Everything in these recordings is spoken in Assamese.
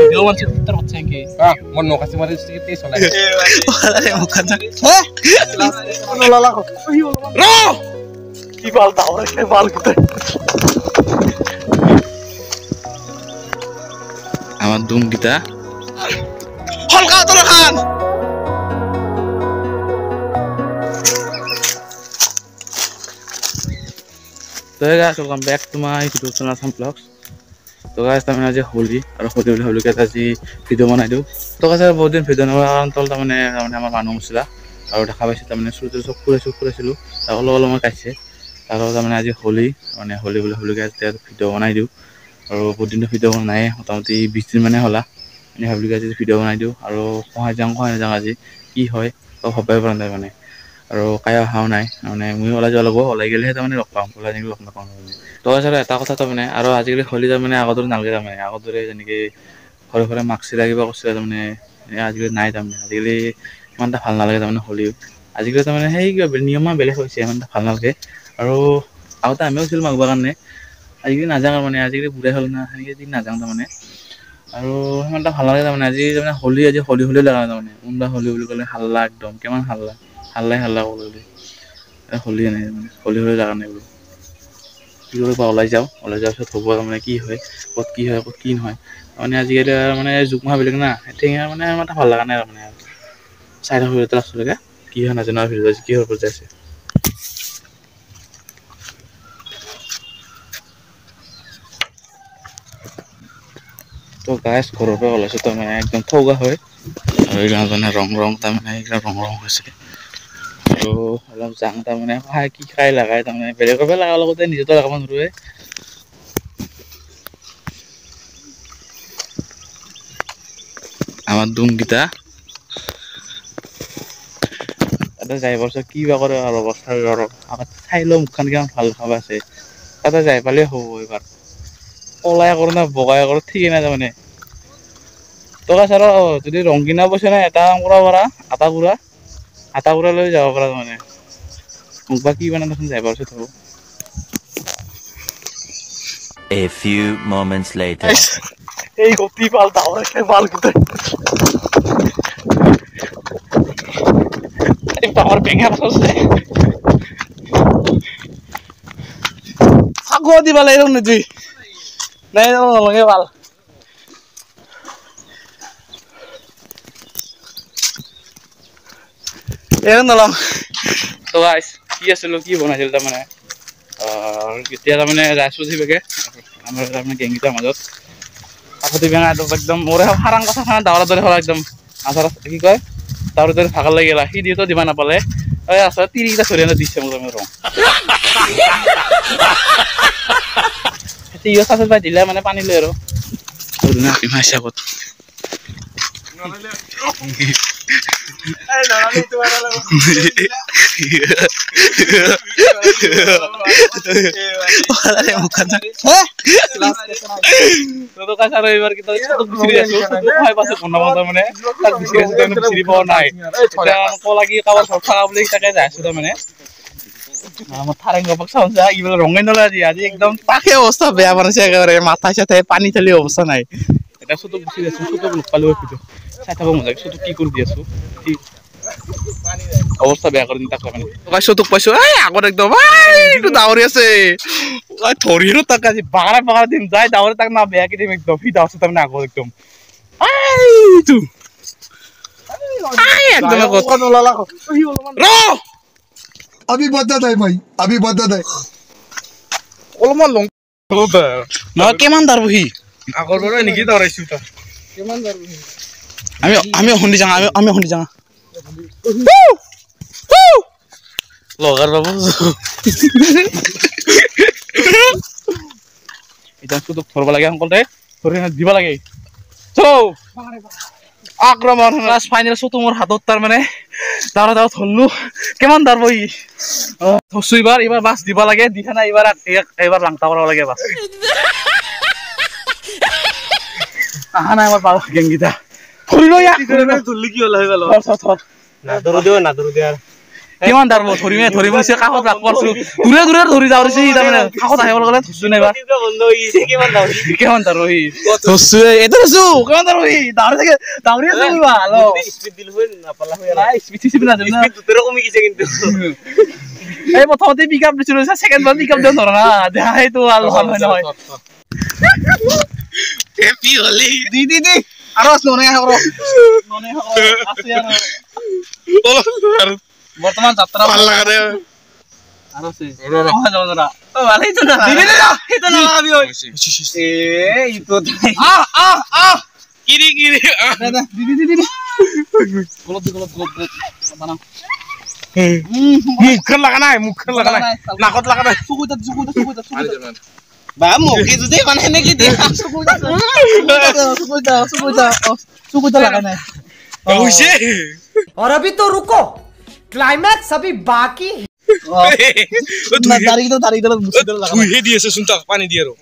Video masih terpecah ke. Mau no kasih mari sedikit tis oleh. Ada bukan. Lala kok. Ro! Ibal tak orang ibal kita. Aman tung kita. Hol kau tolongan. So guys, welcome back to my YouTube channel Sam Vlogs. So guys, I am Holi, and Holi ke আজি video banai do. So guys, बहुत दिन video नवा कारण तल तामने আমাৰ মানুহ মুছিলা আৰু দেখা পাইছে তামনে সুৰটো সব ফুৰাইছিলো অলপ মই কাইছে আৰু তামনে আজি হলি মানে হলি বুলি কে ভিডিও বনাই দিও আৰু বহুত দিন ভিডিও বনাই মোটামুটি 20 দিন মানে হলা আমি ভাবিলো আজি ভিডিও বনাই দিও আৰু কহাই যাং আজি কি হয় তো হবই পৰা নাই মানে আৰু কায়া হাও নাই মানে মই ওলাই গেলেহে তামানে লগ পাম ওলাই নিলে লগ নাপাম তো আসলে এটা কথা তো মানে আৰু আজিকালি হলি তামানে আগৰ নালগে তামানে আগৰ যেনেকে ঘৰে মাক্সি লাগিব কৈছিল তামানে আজিকালি নাই তামানে আজিকালি ইমানটা ভাল নালাগে তামানে হলি আজিকালি তামানে সেই নিয়ম বেলেগ হৈছে ইমানটা ভাল নালাগে আৰু আগতে আমিও ছিল মাগবা কাৰণে আজিকালি নাযাং মানে আজিকালি বুঢ়া হল না আজিকালি নাযাং তামানে আৰু ইমানটা ভাল নালাগে তামানে আজি তামানে হলি লাগা তামানে উন্দা হলি বুলি ক'লে হাল্লা একদম কেমান হাল্লা ক'লে হলি নাই মানে হলি লাগা নাই বোলো কি কৰিব ওলাই যাও পিছত হ'ব মানে কি হয় ক'ত কি নহয় মানে আজিকালি মানে যুগমা বেলেগ না ঠেঙা মানে ইমানটা ভাল লাগা নাই মানে চাই থাকো লাষ্টলৈকে কি হয় নাজানো ভিডিও কি হ'ব যাইছে তো গাইস ঘৰৰ পৰা ওলাইছো তো মানে একদম ঠগা হয় আৰু এইবিলাক মানে ৰং তাৰমানে এইবিলাক ৰং হৈছে আৰু অলপ জাং তাৰমানে কি খাই লাগাই তাৰমানে বেলেগৰ পৰা লাগাৰ লগতে নিজেতো লগাব নোৱাৰোৱে আমার দুমগিটা তাতে যাই পারছো কি বা করে আর অবস্থা আর আমার চাইলেও মুখখান কেমন ভাল খাবার আছে তাতে যাই পালে হব এবার কলাই করো না বগাই করো ঠিকই না মানে তোকা ছাড়া যদি রঙিনা বসে না এটা কাম করা পারা আটা গুড়া লৈ যাব পারা মানে মুখ বা কি বানা দেখোন যাই পারছো তো A few moments later. এই গতি পাল দাওরে কে পাল কিতে এই পাওয়ার বেঙ্গা বসে আগো দিবা লাইরো নজি নাই লগে পাল এরন দলং তো গাইস কি আছিল কি বনাইছিল তা মানে কেতিয়া তা মানে রাইসু দিবেগে আমাৰ মানে গেংগিটাৰ মাজত আপত্তি বেঙা একদম মোৰে হাৰাং কথা খানা দাৱৰা দৰে হলা একদম আছাৰ কি কয় দাৱৰা দৰে ভাগৰ লাগি গেলা সি দিওতো দিবা নাপালে এই আছে তিৰিটা ধৰি আনি দিছে মোক ৰং তিৰিও সাথে পাই দিলে মানে পানী লৈ আৰু না পিমাইছে আগত এই নালানি তোমার লাগো আরে মুখান তো কাছে আর এবার কি তো বিসিরি আছো তো হয় পাছে কোন নাম মানে তার বিসিরি আছে তো বিসিরি পাও নাই এটা কলা কি কাবার সব থাকা বলে টাকা যাইছো তো মানে আমার থারেং গপক সাউন্ড যা ইবল রঙাই নলা আজি একদম পাকে অবস্থা বেয়া বানাইছে একেবারে মাথায় সাথে পানি ঠেলি অবস্থা নাই এটা শুধু বিসিরি আছে শুধু লোক পালো পিটো চাই থাকো মজা শুধু কি কৰি দি আছো ঠিক অবস্থা বেয়া কৰি দিন তাক মানে পাইছো তোক পাইছো এই আগত একদম এইটো দাউৰি আছে ওই ধৰিৰো তাক আজি বাগাৰা দিম যাই দাউৰি তাক না বেয়া কি দিম একদম ফি দাউছে তাৰমানে আগত একদম এইটো একদম কত নলালা ৰ अभी बदत है भाई अभी बदत है অলপমান লং মই কেমান দাৰবহি আগৰ পৰা নেকি দাউৰাইছো তা কেমান দাৰবহি আমি হন্দি যাং লগার বাবু এটা শুধু ধরব লাগে আঙ্কল রে ধরে দিব লাগে চলো আক্রমণ লাস্ট ফাইনাল সো তোমার হাতত তার মানে দাঁড়া ধরলু কেমন দাঁড়বো ই ধরছু এবার বাস দিব লাগে দিখা না এবার লাংটা করা লাগে বাস আহা না আমার বাবা গেঙ্গিটা ধরিল ইয়া ধরলি কি হল হয়ে গেল না ধরো দিও আর কিমান দাৰব ধৰিম সে কাষত ৰাখ পাৰছো দূৰে ধৰি যাওঁ ৰে সি তাৰমানে কাষত আহিব গলে ধৰছো নাইবা বন্ধ হৈ গৈছে কিমান দাৰব সি ধৰছো এটো ধৰছো কিমান দাৰব সি দাউৰি আছে কিবা হ্যালো স্পিড দিল হৈ নাপালা হৈ নাই স্পিড না জানা স্পিড দুটোৰ কমি গৈছে কিন্তু এই প্ৰথমতে পিকআপ দিছিলো সেকেন্ড বাৰ পিকআপ দিও ধৰা না দেখা হেতু আল ভাল হয় নহয় হেপি হলি দি আৰু ননে হ'ব আছে আৰু বৰ্তমান যাত্ৰা ভাল লাগা দে আৰু আছে যাও জৰা ও ভালেই তো না দি এটা না ভাবি হই এ ইতো কিরি দি গলত বানা মুখখন লাগা নাই নাকত লাগা নাই চকুটা বা মুখে যদি মানে নেকি দে চকুটা লাগা নাই হইছে और अभी तो रुको क्लाइमैक्स अभी बाकी না দাঁড়ি মুছিদল লাগা তুই হে দিয়েছে শুনতা পানি দিয়ে রো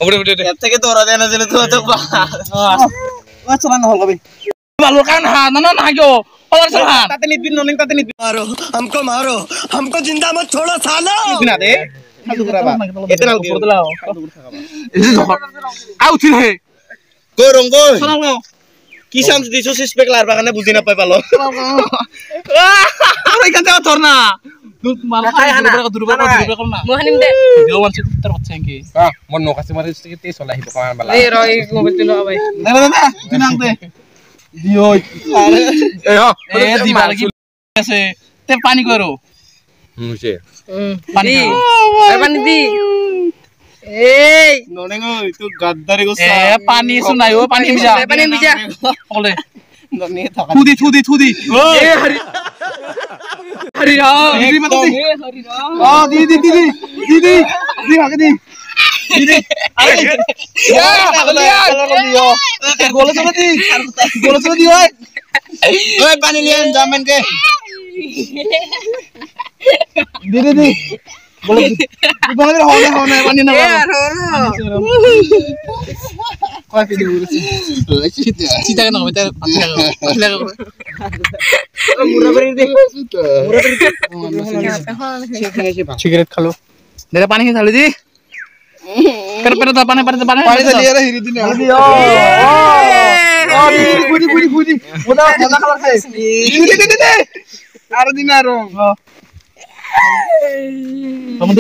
ওরে এর থেকে তোরা দেন ছিল তো চলা না হবে ভালো কান না গো ওর চলা তাতে নিবি নলিন তাতে নিবি मारो हमको जिंदा मत छोड़ो सालो না দে খাদু করাবা এতে নাও উপর দিলাও আউ থিল হে কই রঙ্গই চলা গো কি চান্স দিছো সিসপেক লার বাগানে বুঝি না পাই পালো আরে এখান থেকে ধর না মারা খাই দুরবা কর না মোহানিম দে ভিডিও বানছি তোর বাচ্চা কি মন নকাসি মারি কি তে চলাই হিব কামান বালা এই রই মোবাইল দিলো ভাই না তুই নাম দে দিও এ দিবা লাগি আছে তে পানি করো হইছে পানি পানি দি এই ননে গই তুই গাদ্দারি গো এ পানি শুনাই ও পানি মিজা বলে ননে থাকা থুদি এ হরি রাম দিদি মত দি হরি দিদি আগে দি আরে গোলে চলে দি ওই পানি লিয়েন জামেন কে দি বলে হনে পানি না কয় ভিডিও করেছি চিতা কেন হবে তার মুরা করে দে সিগারেট খালো দেখে পানি খেয়ে ঢালি দি পেরে দাও পানি ঢালি আরে হিরি দিনে গুদি ওদা খালা খাই দি আর দিন আর রং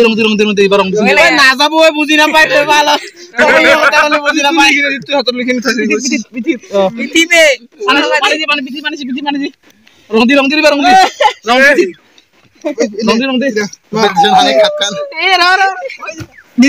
দে এবার রং দিছি না যাবো ওই বুঝি না পাই ভালো তুমি কথা বলে বুঝি না পাই তুই হাত লিখে নিছিস পিঠি পিঠি দে পানি দি রং দি হানে খাকান এ র দি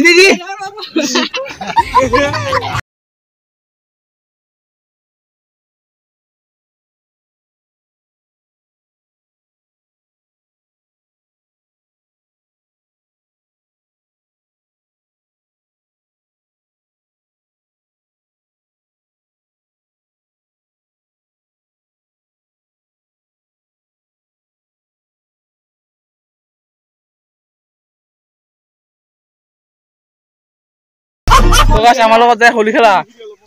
তো গাছ আমার লগত যায় হোলি খেলা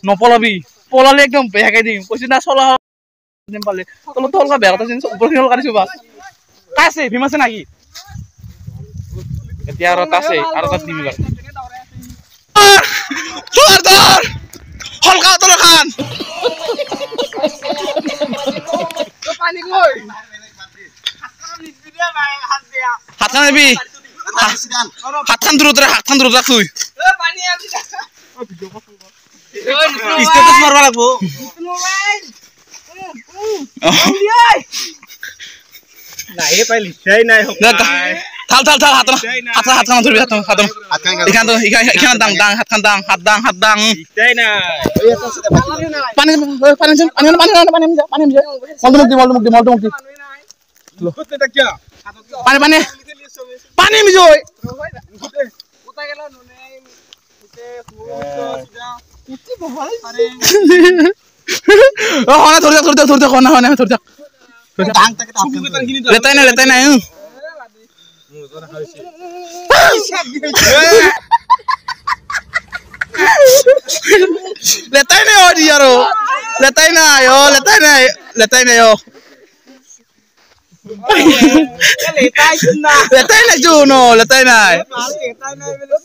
নপলাবি পলালে একদম বেহাকাই দিম কৈছি না চলা দিম পালে তলত হলকা বেয়া কথা চিনি ওপৰ খেল কাটিছো বাস আছে ভীম আছে নাকি এতিয়া আৰু আছে আৰু তাত দিবি বাৰ ধৰ হলকা তল খান পানি কই হাত খান দিবি হাত খান দূৰত ৰাখ তুই পানি আছে স্টেটাস মারবা লাগবো মোবাইল নাই পাই লিখাই নাই থাল হাত খান ধরবি হাত এখান হাত দাং লিখাই নাই পানি কত কিয়া পানি মিজই কোথায় গেল ননে হনে ধরে লেতাই নাই লেতাই নাই ও দিয়ারো লেতাই নাই লেতাই না লেতাই নাই জো ন লেতাই নাই ভাল লেতাই নাই বলে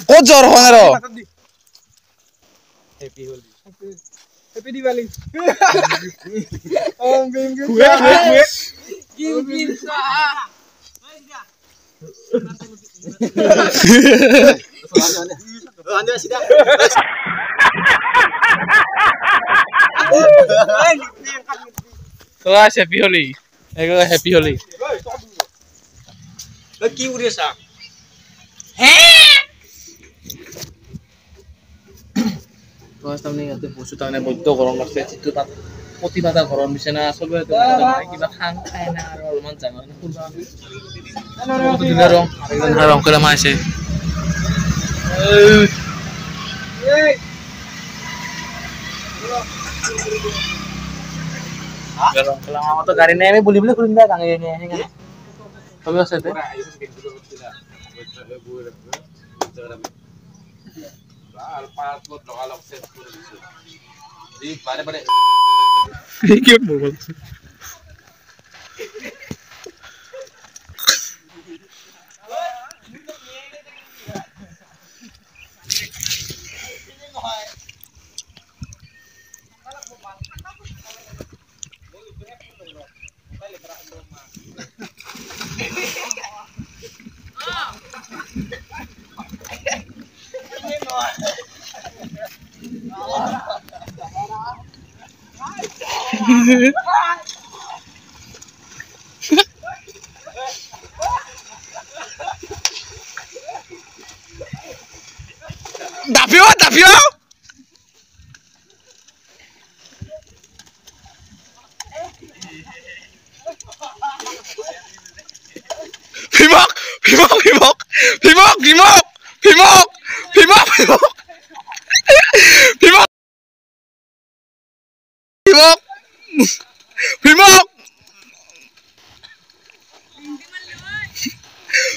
ক'ত জ্বৰ হয় আৰু Happy Diwali. তো গাইছ হেপী হলি হেপী হলি কি কৰি আছা তাৰমানে ইয়াতে বস্তু তাৰমানে বৈদ্য গৰম লাগছে যিটো তাত প্ৰতিভাতা ঘৰৰ নিচিনা চবে কিবা খাং খাই না আৰু অলপমান জানো ৰং কৰি মাৰিছে আমার তো গাড়ি নেই আমি বলি বলে খুলিম না সবই আছে Daphio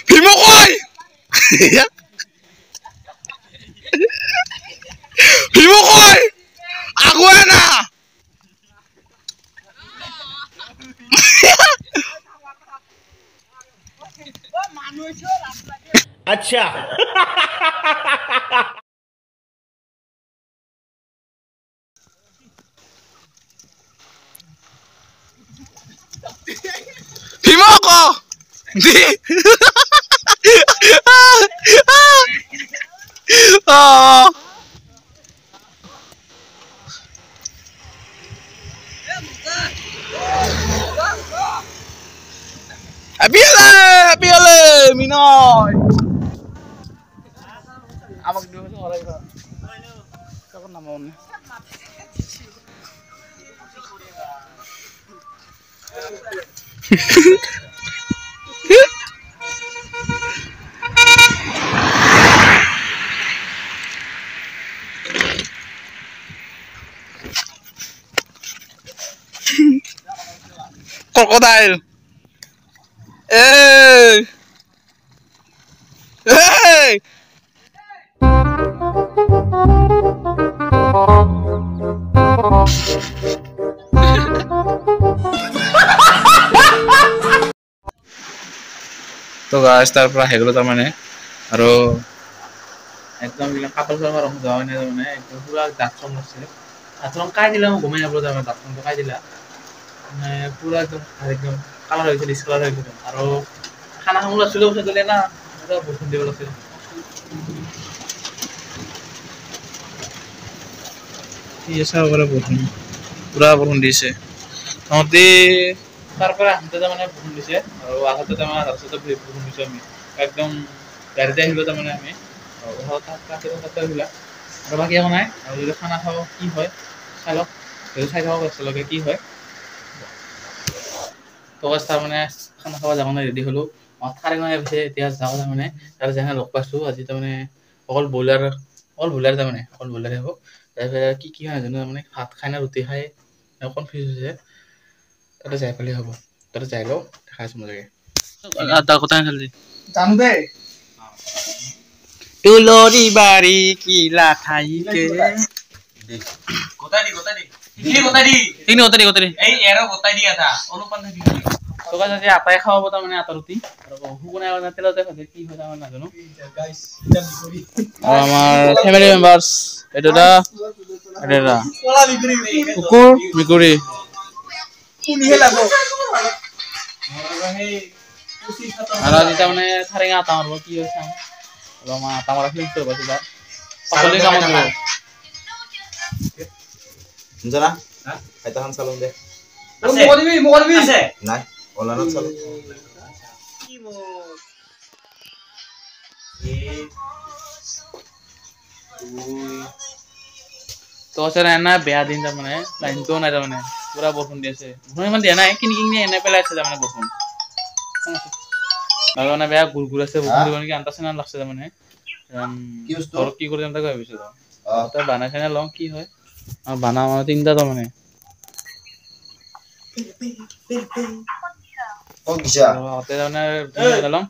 Phimok ơi Phimok ơi aku enak अच्छा Phimok kok di oh Biale, Minoy. Amak dulu sih orang itu. Siapa namanya? Krokodil. Hey! Hey! তো গাছ তারপর হেগুলো তার মানে আরো একদম কাপড় চাপড় রং যাওয়া নেই মানে একদম পুরা দাঁত রং আছে দাঁত রং কাই দিলাম ঘুমাই যাবো তার দাঁত রং কাই দিলা মানে পুরা একদম কালার হয়েছে ডিসকালার হয়েছে আরো খানা খামলা ছিল বসে দিলে না বসুন দিয়ে বলছে বসুন পুরা বসুন দিছে আমাদের তারপরে আনতে মানে বসুন দিছে আর আঘাতে মানে রাস্তাতে বসুন দিছো আমি একদম গাড়িতে আহিলো তার মানে আমি আর বাকি এখন নাই আর যদি খানা খাব কি হয় চাই লওক যদি চাই থাকক একেলগে কি হয় তো তাৰ মানে খানা খাব যাব মানে ৰেডি হলো খাৰে মাৰে পিছে এতিয়া যাওঁ তাৰমানে তাৰ যেনে লগ পাইছো আজি তাৰমানে অকল ব্ৰইলাৰ তাৰমানে অকল ব্ৰইলাৰে হ'ব তাৰপিছত কি হয় নাজানো তাৰমানে ভাত খাই না ৰুটি খাই কনফিউজ হৈছে তাতে যাই পেলাই হ'ব তাতে যাই লওঁ দেখাই আছোঁ মজাকে তাৰ কথা খেলি যাম দে তুলসী বাৰী কিলা ঠাইকে গোটাই দি এইখিনি গোটাই দি এই এৰো গোটাই দি আছা অনুপান থাকি তোক যদি আটাই খাব তাৰমানে আটা ৰুটি আৰু শুকুনাই তেলতে ভাজে কি হয় তাৰমানে নাজানো আৰু আমাৰ ফেমিলি মেম্বাৰ্ছ এইটো এটা কলা বিক্ৰী কুকুৰ মেকুৰী কোনিহে লাগ আৰু আজি তাৰমানে ঠাৰেঙা আটা মাৰিব কি হয় চাম আৰু আমাৰ আটা মাৰা ফিল্মটো হ'ব কিবা পাচলি কামত দিব জানা আইতাখন চালুন দে মকৰিবি আছে নাই অনলাইনত চালুন কি মো তো আছে না বেয়া দিন তাৰমানে লাইনটোও নাই তাৰমানে পুৰা বৰষুণ দি আছে বৰষুণ ইমান দিয়া নাই কিনি কিনি এনে পেলাই আছে তাৰমানে বৰষুণ আৰু মানে বেয়া গুৰ আছে বৰষুণ দিব নেকি আন্তা চেনা লাগছে তাৰমানে ঘৰত কি কৰি তাকে ভাবিছোঁ তই বানাই চাই লওঁ কি হয় আৰু বানা মানে তিনিটা তাৰমানে ও কিছা তাতে তাৰমানে লওঁ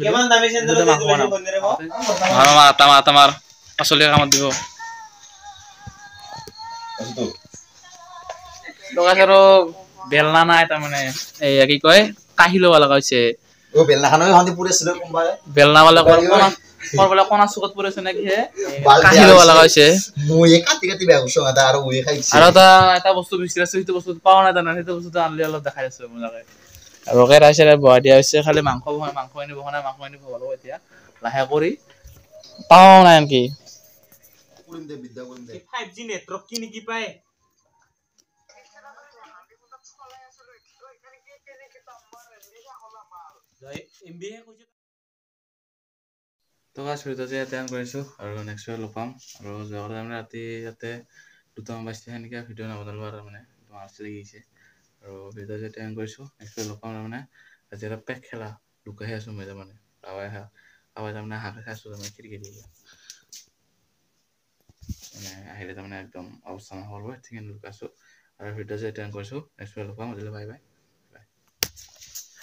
কিমান দামী চেন্টাৰ আমাৰ পাচলি কামত দিব আসতো লগাইছে আৰু বেলনা নাই তাৰমানে এয়া কি কয় কাহি ল'ব লগা হৈছে ও বেলনাখানো হন্দি পুৰে ছিল কোনবাই বেলনা वाला কোনা চুকত পৰিছে নেকি হে কাহি ল'ব লগা হৈছে মুয়ে কাটি কাটি বেয়া কৰছ এটা আৰু মুয়ে খাইছে আৰু এটা বস্তু বিচাৰি আছো সেইটো বস্তু পাও নাই তাৰমানে সেইটো বস্তুটো আনলি অলপ দেখাই আছো মজাকে আৰু কে ৰাইছে বহাই দিয়া হৈছে খালি মাংস আনিব হ'ব এতিয়া লাহে কৰি পাও নাই আনকি কৰিম দে বিদ্যা কৰিম দে 5G নেটৱৰ্ক কি নেকি পায় তো গাছ ভিডিঅ'টো ইয়াতে এণ্ড কৰিছোঁ আৰু নেক্সট ভিডিঅ' লগ পাম আৰু যোৱাকালি তাৰমানে ৰাতি ইয়াতে দুটামান বাজিছে সেনেকৈ ভিডিঅ' নবনালো আৰু তাৰমানে মাৰ্চি লাগিছে আৰু ভিডিঅ'টো ইয়াতে এণ্ড কৰিছোঁ নেক্সট ভিডিঅ' লগ পাম তাৰমানে আজি এটা পেক খেলা লুকাই আছোঁ মই তাৰমানে আৱাজ তাৰমানে হাঁহে খাই আছোঁ তাৰমানে খিৰিকী দি মানে আহিলে তাৰমানে একদম অৱস্থা নহ'ব ঠিক লুকাইছোঁ আৰু ভিডিঅ'টো ইয়াতে এণ্ড কৰিছোঁ নেক্সট ভিডিঅ' লগ পাম আজিলৈ বাই বাই